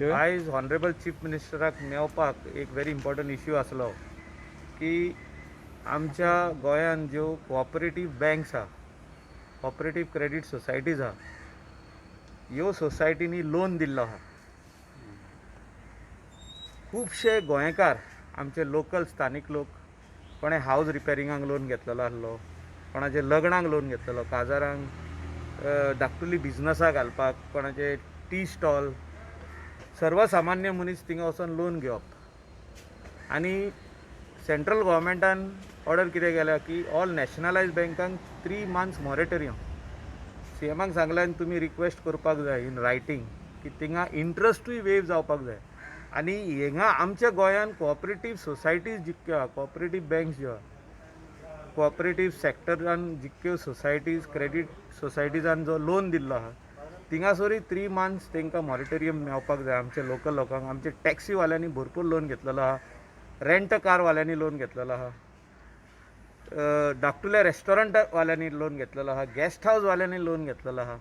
आयज honourable chief मिनिस्टराक मेळपाक एक व्हेरी इम्पॉर्टंट इश्यू आसलो की आमच्या गोंयांत ज्यो कोऑपरेटीव बँक्स आहा, कोऑपरेटीव क्रेडीट सोसायटीज आहा, ह्यो सोसायटींनी लोन दिल्लो आहा. खुबशे गोंयकार आमचे लोकल स्थानीक लोक कोणे हावज रिपेरिंगाक लोन घेतलेलो आसलो, कोणाचे लग्नाक लोन घेतलेलो, काजारांक धाकटुली बिजनसां घालपाक, कोणाचे टी स्टॉल, सर्वसामान्य मनीस थिंगा वचून लोन घेवप. आनी सेंट्रल गव्हर्मेंटान ऑर्डर कितें केल्या की ऑल नॅशनलायज बँकांक 3 months मॉरेटोरियम. सीएमाक सांगलें तुमी रिक्वेस्ट करपाक जाय इन रायटींग की थिंगा इंट्रस्टूय वेव जावपाक जाय. आनी हिंगा आमच्या गोंयांत कोऑपरेटीव सोसायटीज जितक्यो आहा, कोऑपरेटीव बँक्स ज्यो आहा, कोऑपरेटीव सॅक्टरान जितक्यो सोसायटीज क्रेडीट सोसायटीजान जो लोन दिल्लो आहा, थिंगासोरी 3 months तांकां मॉरेटोरियम मेळपाक जाय. आमच्या लोकल लोकांक, आमचे टॅक्सीवाल्यांनी भरपूर लोन घेतलेलो आहा, रेंट कारवाल्यांनी लोन घेतलेलो आहा, धाकटुल्या रेस्टॉरंटवाल्यांनी लोन घेतलेलो आहा, गेस्ट हावजवाल्यांनी लोन घेतलेलो आहा.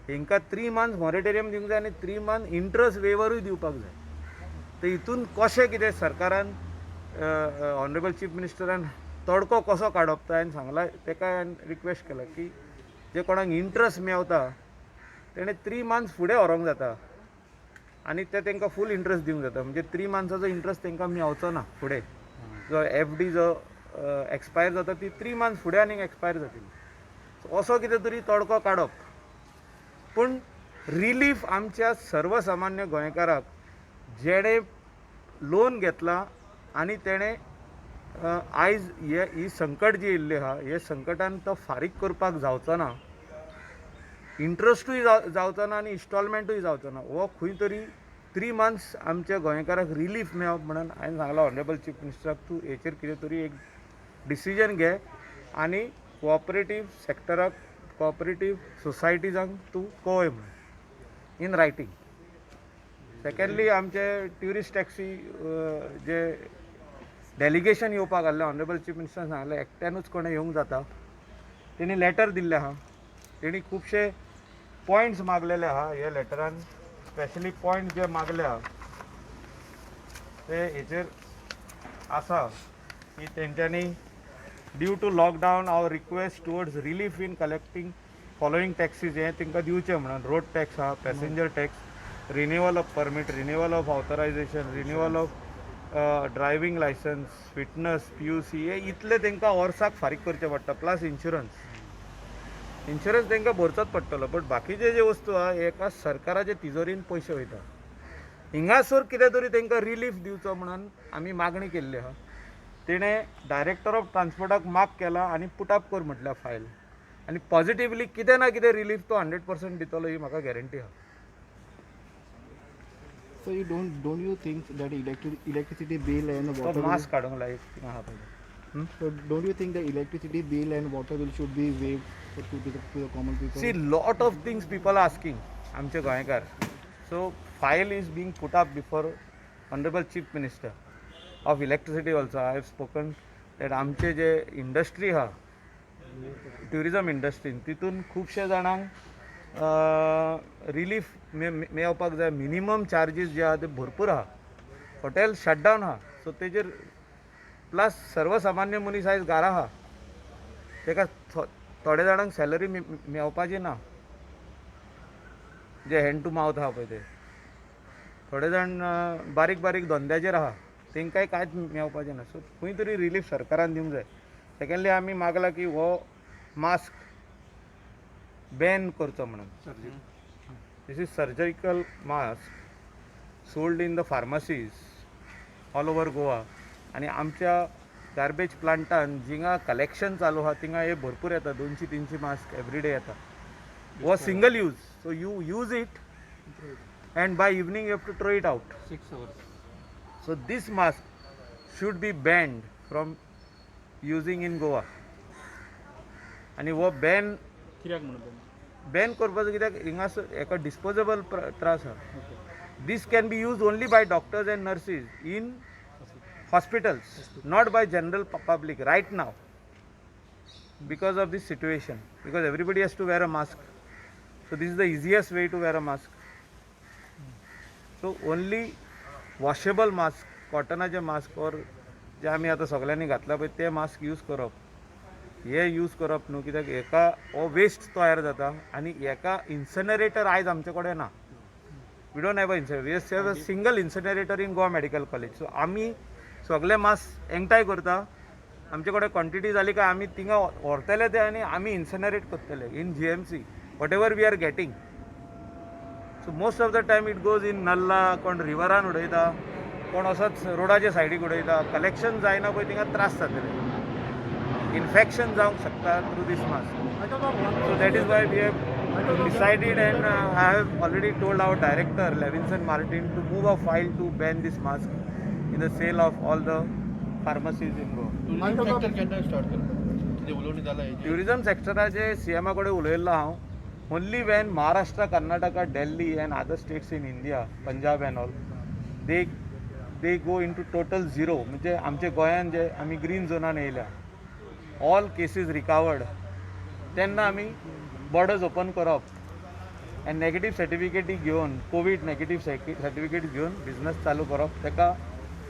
हांकां 3 months मॉरेटोरियम दिवंक जाय आनी 3 months इंट्रस्ट वेवरूय दिवपाक जाय. तर हितून कशें कितें सरकारान ऑनरेबल चीफ मिनिस्टरान तडको कसो काडप तो हांवें सांगला. ताका हांवें रिक्वेस्ट केला की जे कोणाक इंट्रस्ट मेवता तेणें 3 months फुडें व्हरोंक जाता आनी ते तांकां फूल इंट्रस्ट दिवंक जाता. म्हणजे 3 monthsचो इंट्रस्ट तांकां मेवचो ना फुडें. जो एफडी जो एक्सपायर जाता ती 3 months फुडें आनीक एक्सपायर जातली. सो असो कितें तरी तडको काडप. पूण रिलीफ आमच्या सर्वसामान्य गोंयकाराक जेणे लोन घेतला आनी तेणें आयज ही संकट जी येयल्ली आहा, हे संकटान तो फारीक करपाक जावचो ना, इंट्रस्टूय जावचो ना आनी इन्स्टॉलमेंटूय जावचो ना. हो खंय तरी 3 months आमच्या गोंयकाराक रिलीफ मेळप म्हणून हांवें सांगलां ऑनरेबल चीफ मिनिस्टराक तूं हेचेर कितें तरी एक डिसिजन घे आनी कोऑपरेटीव सॅक्टराक, कोऑपरेटीव सोसायटीजांक तूं कळय म्हणून इन रायटींग. सेकंडली आमचे ट्युरिस्ट टॅक्सी जे डेलिगेशन येवपाक आसलें, ऑनरेबल चीफ मिनिस्टरान सांगलें एकट्यानूच कोणें येवंक जाता. तेणी लेटर दिल्लें आहा, तेणी खुबशे पॉयंट्स मागलेले आहा. हे लेटरान स्पेशली पॉयंट जे मागले आहा ते हेचेर आसा की तेंच्यांनी due to lockdown our request towards relief in collecting following taxes हे तांकां दिवचे म्हणून. रोड टॅक्स आहा, passenger tax, renewal of permit, renewal of authorisation, renewal of driving licence, fitness, PUC हे इतले तांकां वर्साक फारीक करचे पडटा. प्लस इन्शुरन्स तांकां भरचोच पडटलो. बट बाकीचे जे वस्तू आहा एका सरकाराच्या तिजोरीन पयशे वयता. हिंगासर कितें तरी तांकां रिलीफ दिवचो म्हणून आमी मागणी केल्ली आहा. तिणें डायरेक्टर ऑफ ट्रान्सपोर्टाक माग केला आनी पुटअप कर म्हटल्या फायल. आनी पॉझिटिव्हली कितें ना कितें रिलीफ तो 100% दितलो ही म्हाका गॅरंटी आहा. So you don't you think that electricity bill and तो water मास्क काडूंक लायक थिंगा आहा पळय. so don't you think the electricity bill and water bill should be waived to the common people? See, lot of things people are asking, आमचे गोंयकार. So file is being put up before Honorable Chief Minister of Electricity also. I have spoken that आमचे जे industry आहा, tourism इंडस्ट्रीन, तितून खुबशे जाणांक relief मेळपाक जाय. मिनिमम चार्जीस जे आहा ते भरपूर आहा. हॉटेल शटडावन आहा. सो तेजेर प्लस सर्वसामान्य मनीस आयज घरा आहा, ताका थोडे जाणांक सॅलरी मेळपाची ना, जे हँड टू मावथ आहा पळय ते. थोडे जाण बारीक बारीक धंद्याचेर आहा, तांकांय कांयच मेळपाचें ना. सो खंय तरी रिलीफ सरकारान दिवंक जाय. सेकंडली आमी मागला की हो मास्क बॅन करचो म्हणून. This is surgical mask sold in the pharmacies all over Goa. आनी आमच्या गार्बेज प्लांटान जिंगा कलेक्शन चालू आहा थिंगा हे भरपूर येता. 200-300 मास्क एवरीडे येता. वो single use. So you use it and by evening you have to throw it out. 6 hours. So this mask should be banned from using in Goa. आणि वो बॅन कित्याक म्हणून बॅन करपाचो कित्याक हिंगासर एका डिस्पोजेबल त्रास आहा. This can be used only by doctors and nurses in hospitals, not by general public right now because of this situation, because everybody has to wear a mask. So this is the easiest way to wear a mask. So only washable mask, कॉटनाचे mask और जे आमी आतां सगळ्यांनी घातला पळय ते mask use करप, हे यूज करप न्हू, कित्याक हेका हो वेस्ट तयार जाता आनी हेका इन्सिनरेटर आयज आमचे कडेन ना. We don't have a incinerator, we have a single incinerator in Goa medical college. So आमी सगळे मास्क एकठांय करता, आमचे कडेन क्वॉन्टिटी जाली काय आमी थिंगा व्हरतले ते आनी आमी इन्सिनरेट करतले in GMC what ever we are getting. So most of the time it goes in nalla, कोण रिवरान उडयता, कोण असोच रोडाचे सायडीक उडयता. कलेक्शन जायना पळय थिंगा त्रास जातले, इन्फेक्शन जावंक शकता through these mask. So that is why we have decided and I have already told our director Levinson Martin to move a file to ban these mask in the sale of all the pharmacies in Goa. Tourism सेक्टराचे CMA कडेन उलयल्लो हांव. Only one Maharashtra, Karnataka, Delhi and other states in India, Punjab and all, they go in to total zero, म्हणजे आमचे गोंयान जे आमी green झोनान येयल्या, ऑल केसीस रिकवर्ड, तेन्ना आमी बॉर्डर्स ओपन करप एंड नेगेटीव सर्टिफिकेटी घेवन, कोवीड नेगेटीव सर्टिफिकेट घेवन बिजनस चालू करप. ताका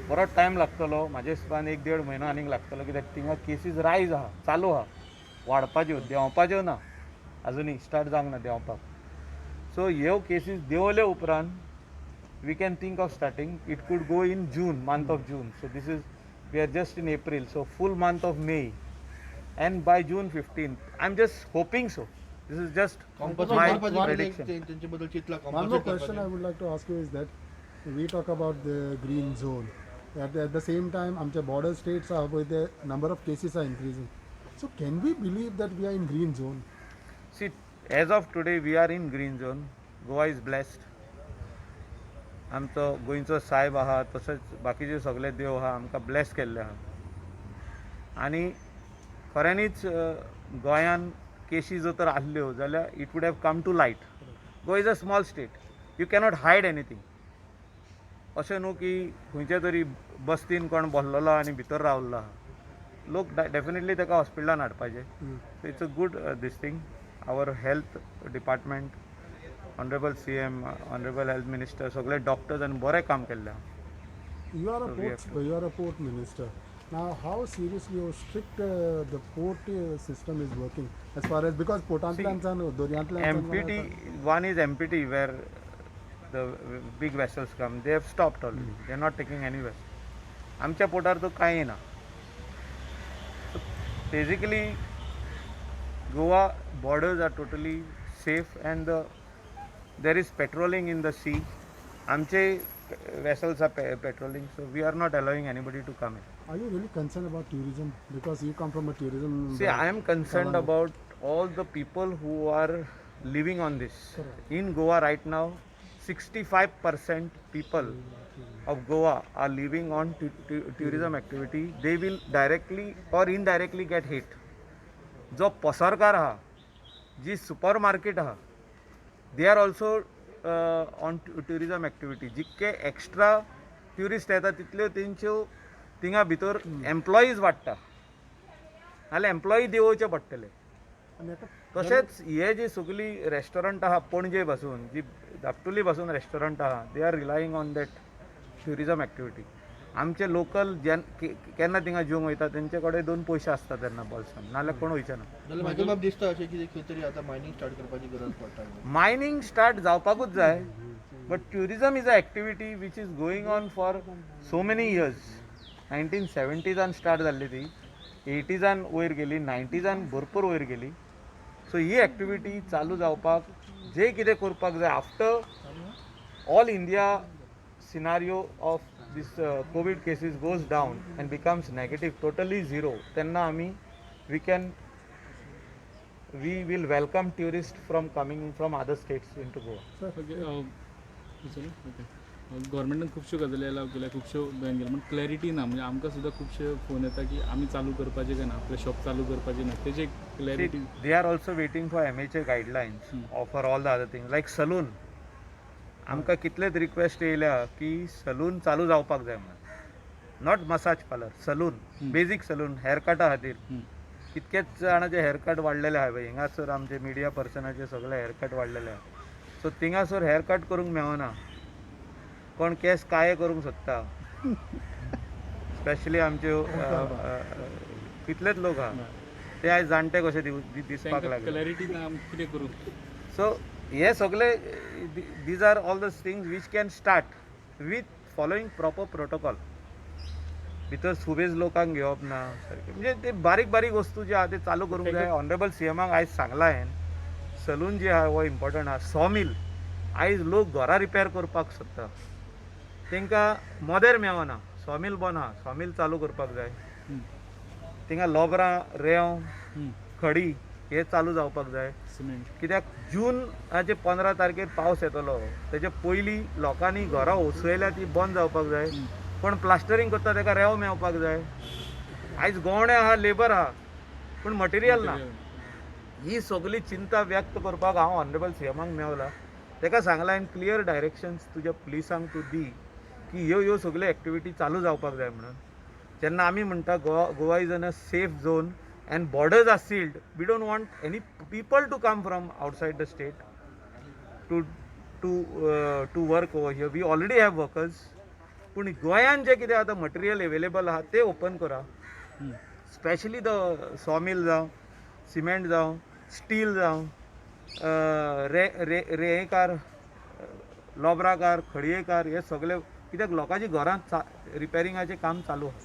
बरो टायम लागतलो, म्हाजे हिसपान 1-1.5 म्हयनो आनीक लागतलो, कित्याक थिंगा केसीस रायज आहा, चालू आहा, वाडपाच्यो, देंवपाच्यो ना, आजुनी स्टार्ट जावंक ना देंवपाक. सो ह्यो केसीस देंवले उपरांत we can think of starting. It could go in June, month of June. So these is, we are just in April, so full month of May and by June 15th. I'm just hoping so. This is just my prediction. One more question I would like to ask you is that we talk about the green zone. At the same time, our border states are where the number of cases are increasing. So can we believe that we are in green zone? See, as of today, we are in green zone. Goa is blessed. आमचो गोंयचो साहेब आहा, तशेंच बाकीचे सगळे देव आहा, आमकां bless केल्ले आहा. आनी खऱ्यांनीच गोंयान केसी जर तर आसल्यो जाल्यार it would have come to light. Goa is a small state, you cannot hide anything. अशें न्हू की खंयचे तरी बस्तीन कोण बसलेलो आनी भितर रावल्लो आहा. लोक डेफिनेटली ताका हॉस्पिटलान हाडपाचे. So it's a good these thing. Our health department, honourable CM, honourable health minister, सगळे डॉक्टर्स आनी बरें काम केल्लें आहा. You are a port minister. Now, how seriously or strict the port system is working as far as, because Portantlan and Doriantlan. MPT, one is MPT where the big vessels come. They have stopped already. They are not taking any vessel. आमच्या पोटार तो कांय ना. Basically, Goa borders are totally safe and there is patrolling in the sea. आमचे vessels are patrolling, so we are not allowing anybody to come in. Are you really concerned about tourism? Because you come from a tourism. See, I am concerned about all the people who are living on this. Correct. In Goa right now, 65% people of Goa are living on tourism activity. They will directly or indirectly get hit. जो पसरकार आहा, जी supermarket आहा, they are also on tourism activity. जितके extra tourist येता तितल्यो तेंच्यो थिंगा भितर employees वाडटा, नाल्यार एम्प्लॉई देंवोवचे पडटले. तशेंच हे जी सगळी रेस्टॉरंट आहा पणजे पासून, जी धाकटुली पासून रेस्टॉरंट आहा, they are relying on that tourism activity. आमचे लोकल केन्ना थिंगा जेवंक वयता तेंचे कडेन 2 पयशे आसता तेन्ना बॉल्सान, नाल्यार कोण वयचे ना. म्हाका बाब दिसता अशें की खंय तरी आतां मायनिंग स्टार्ट करपाची गरज पडटा. मायनिंग स्टार्ट जावपाकूच जाय, but tourism is a activity which is going on for so many years. 1970s start जाल्ली ती, 80s वयर गेली, 90s भरपूर वयर गेली. सो ही एक्टिविटी चालू जावपाक जे कितें करपाक जाय after all India scenario of this COVID cases goes down and becomes negative, totally zero, then we will welcome tourists from coming from other states into Goa. गव्हर्मेंटान खुबश्यो गजाली अलाव केल्या, खुबश्यो बॅन केल्या, पण क्लॅरिटी ना. म्हणजे आमकां सुद्दां खुबशे फोन येता की आमी चालू करपाचें काय ना, आपलें शॉप चालू करपाचें ना, तेजे clarity. They are also waiting for MHA guidelines for all the other things like saloon. आमकां कितलेच रिक्वेस्ट येयल्या की सलून चालू जावपाक जाय म्हणून, not massage parlour, salon, basic salon, हेअरकटा खातीर. कितकेच जाणांचे हेअरकट वाडलेले आहा पळय, हिंगासर आमचे मिडिया पर्सनाचे सगळे हेअरकट वाडलेले आहा. सो थिंगासर हेअरकट करूंक मेळना. कोण केस काळे करूंक सोदता स्पेशली आमचे कितलेच लोक आहा ते आयज जाणटे कशे दिसपाक तांकां लागले. क्लॅरिटी ना आमी कितें करूं. सो हे सगळे these are all the things which can start with following proper protocol. भितर सुबेज लोकांक घेवप ना सारकें म्हणजे ते बारीक बारीक वस्तू जे आहा ते चालू करूंक जाय. ऑनरेबल सीएमाक आयज सांगला हांवें सलून जे आहा हो इम्पॉर्टंट आहा. सॉमील आयज लोक घरां रिपेर करपाक सोदता तांकां मोदेर मेळना. सॉमील बंद आहा. सॉमील चालू करपाक जाय. थिंगा लोबरां रेंव खडी हे चालू जावपाक जाय. सिमेंट कित्याक जूनाचे 15 तारखेर पावस येतलो तेजे पयलीं लोकांनी घरां उसळयल्या ती बंद जावपाक जाय. पण प्लास्टरींग करता ताका रेंव मेळपाक जाय. आयज गवणे आहा लेबर आहा पूण मटेरियल ना. ही सगळी चिंता व्यक्त करपाक हांव ऑनरेबल सीएमाक मेवला. ताका सांगला हांवें क्लियर डायरेक्शन्स तुज्या पुलिसांक तूं दी की ह्यो सगळ्यो एक्टिविटी चालू जावपाक जाय म्हणून. जेन्ना आमी म्हणटा Goa is in a safe zone and borders are sealed, we don't want any people to come from outside the state to work over here. We already have workers. पूण गोंयान जे कितें आतां मटेरियल अवेलेबल आहा ते ओपन करा. Specially the सॉमील जावं cement जावं स्टील जावं रेकार लोबराकार खडयेकार हे सगळे कित्याक लोकांची घरां रिपेरिंगाचें काम चालू आहा.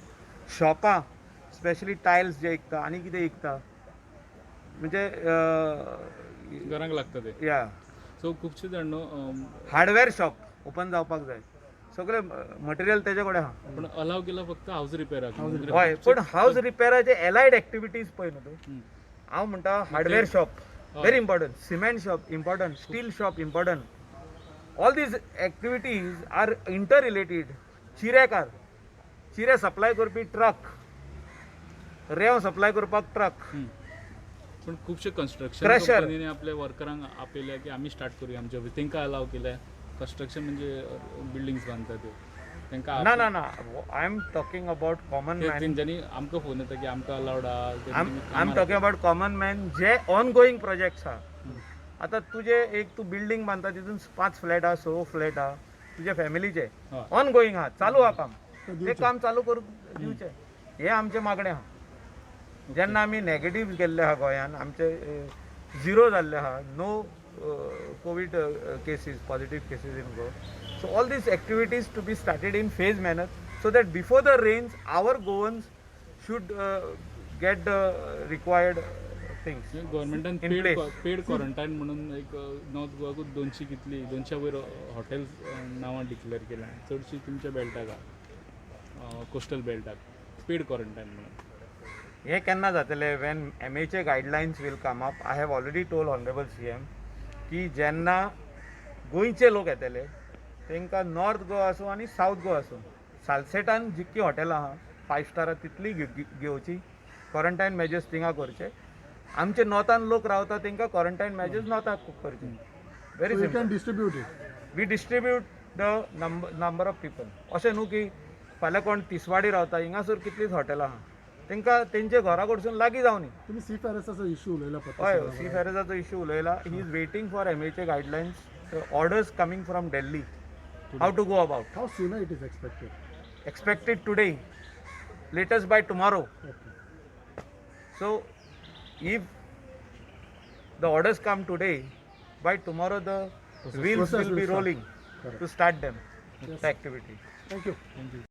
शॉपां स्पेशली टायल्स जे विकता आनी कितें विकता म्हणजे घरांक लागता ते. या सो खुबशे जाण न्हू हार्डवेअर शॉप ओपन जावपाक जाय. सगळे मटेरियल तेजे कडेन आहा. पण अलाव केला फक्त हाऊस रिपेराक. हय पूण हाऊस रिपेराचे एलायड एक्टिविटीज पळय न्हू तूं. हांव म्हणटा hardware shop very important. Cement shop important. Steel shop important. All these activities are interrelated. चिरेकार चिरे सप्लाय करपी ट्रक रेंव सप्लाय करपाक ट्रक. पण खुबशे कन्स्ट्रक्शन Crusher. कंपनीने आपल्या वर्करांक आपयल्या की आमी स्टार्ट करूया आमचे तांकां अलाव केल्या. कन्स्ट्रक्शन म्हणजे बिल्डिंग्स बांदता त्यो तांकां ना ना ना I am talking about common man. तेंच्यांनी आमकां फोन येता की आमकां अलावड आहा. I am talking about common man जे ऑन गोईंग प्रोजेक्ट्स आहा. आतां तुजे एक तूं बिल्डींग बांदता तितून 5 फ्लॅट आहा 6 फ्लॅट आहा तुज्या फॅमिलीचे हय. ऑन गोईंग आहा चालू आहा काम. ते काम चालू करूंक दिवचें हे आमचें मागणें आहा. जेन्ना आमी नॅगेटीव गेल्ले आहा गोंयान आमचे 0 जाल्ले आहा. No covid cases positive cases in Goa. So all these activities to be started in phase manner so that before the rains our Goans should get the required things. गव्हर्मेंटान in place. पेड क्वॉरंटायन म्हणून एक north गोवाकूच 200 कितली 200 वयर hotels नांवां declare केल्या. चडशीं तुमच्या बेल्टाक आहा कोस्टल बेल्टाक पेड क्वॉरंटायन म्हणून. हे केन्ना जातलें when MHA guidelines will come up. I have already told honourable CM की जेन्ना गोंयचे लोक येतले तांकां नॉर्थ गोवा आसूं आनी सावथ गोवा आसूं सालसेटान जितकीं हॉटेलां आहा 5 स्टारां तितली घेवची. क्वॉरंटायन मेजर्स थिंगा करचे. आमचे नॉर्थान लोक रावता तांकां क्वॉरंटायन मेजर्स नॉर्थाक करचे. Very So you can simple. distribute it. We distribute the number of people. अशें न्हू की फाल्यां कोण तिसवाडी रावता हिंगासर कितलींच हॉटेलां आहा तांकां तेंचे घरा कडसून लागीं जावनी. तुम्ही सी फॅरेसाचो इश्यू उलयला हय सी फॅरेजाचो इश्यू उलयला. He is waiting for MHA guidelines orders coming from Delhi how to go about. How soon it is expected. Expected today latest by tomorrow. So if the orders come today, by tomorrow the wheels process will be will start. rolling Correct. to start them, Yes. the activity. Thank you.